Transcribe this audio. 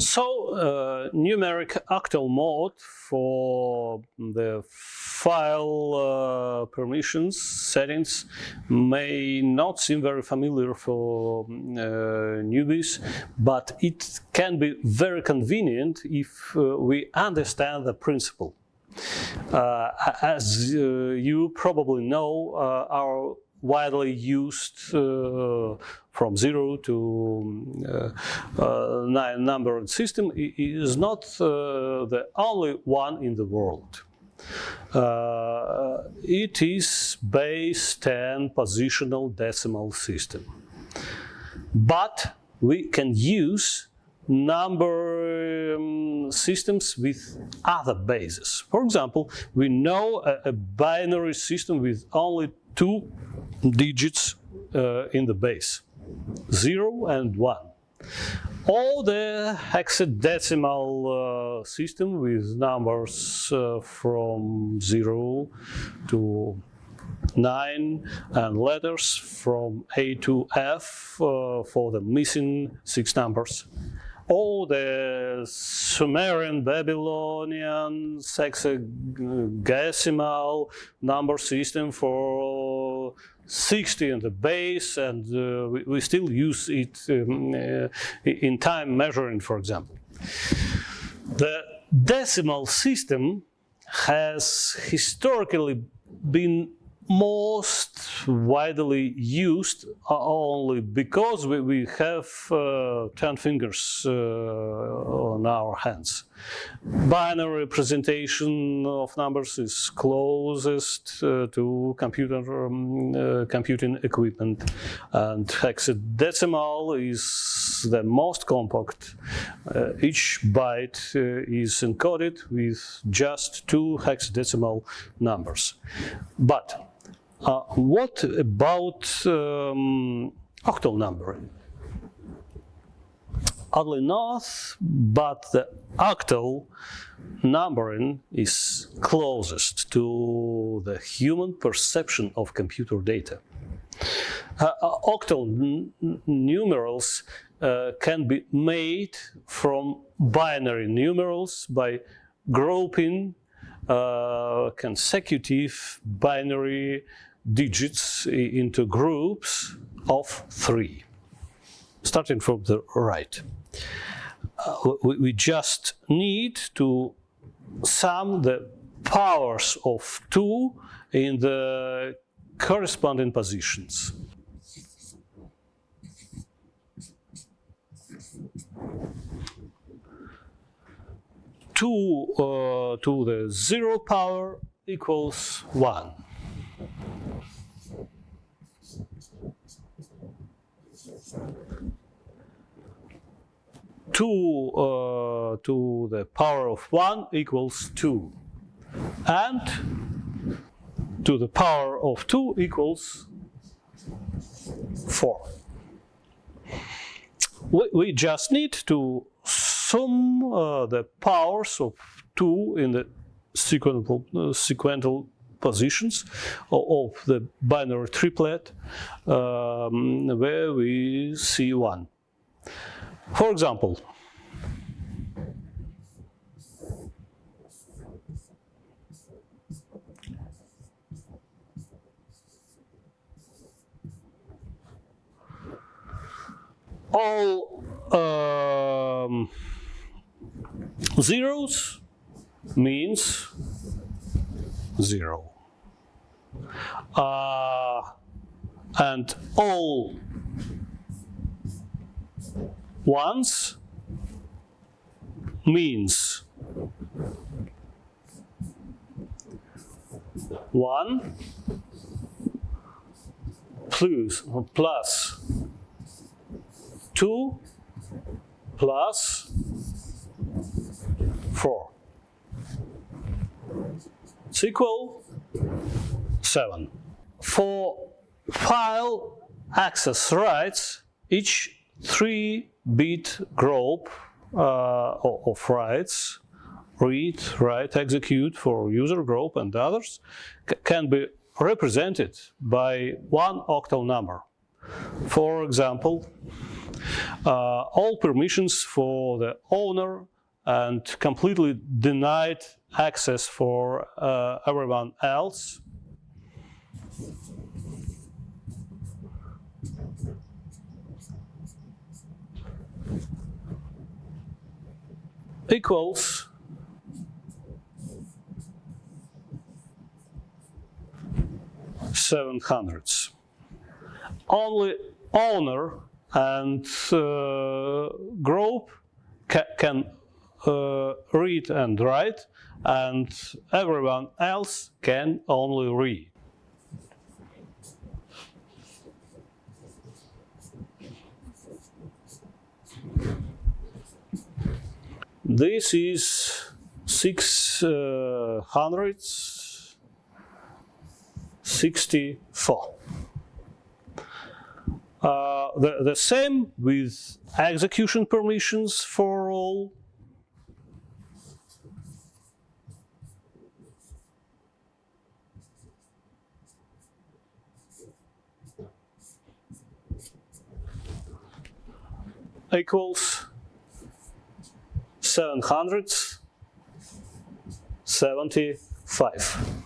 So, numeric octal mode for the file permissions settings may not seem very familiar for newbies, but it can be very convenient if we understand the principle. As you probably know, our widely used from 0 to 9 numbered system is not the only one in the world. It is base 10 positional decimal system. But we can use number systems with other bases. For example, we know a binary system with only 2 digits in the base, 0 and 1. Or the hexadecimal system with numbers from 0 to 9 and letters from A to F for the missing 6 numbers. Or the Sumerian, Babylonian, sexagesimal number system for 60 in the base, and we still use it in time measuring, for example. The decimal system has historically been most widely used only because we have 10 fingers on our hands. Binary representation of numbers is closest to computing equipment, and hexadecimal is the most compact. Each byte is encoded with just 2 hexadecimal numbers. But what about octal numbering? Oddly enough, but the octal numbering is closest to the human perception of computer data. Octal numerals can be made from binary numerals by grouping consecutive binary digits into groups of 3, starting from the right. We just need to sum the powers of 2 in the corresponding positions. Two to the 0 power equals 1. 2 to the power of 1 equals 2. And to the power of 2 equals 4. We just need to sum the powers of 2 in the sequential positions of the binary triplet where we see 1. For example, all zeros means 0. And all ones means 1 plus 2 plus 4. It's equal 7. For file access rights, each 3-bit group of rights, read, write, execute for user group and others, can be represented by one octal number. For example, all permissions for the owner and completely denied access for everyone else. Equals $700. Only owner and group can read and write, and everyone else can only read. This is 664. The same with execution permissions for all. Equals 775.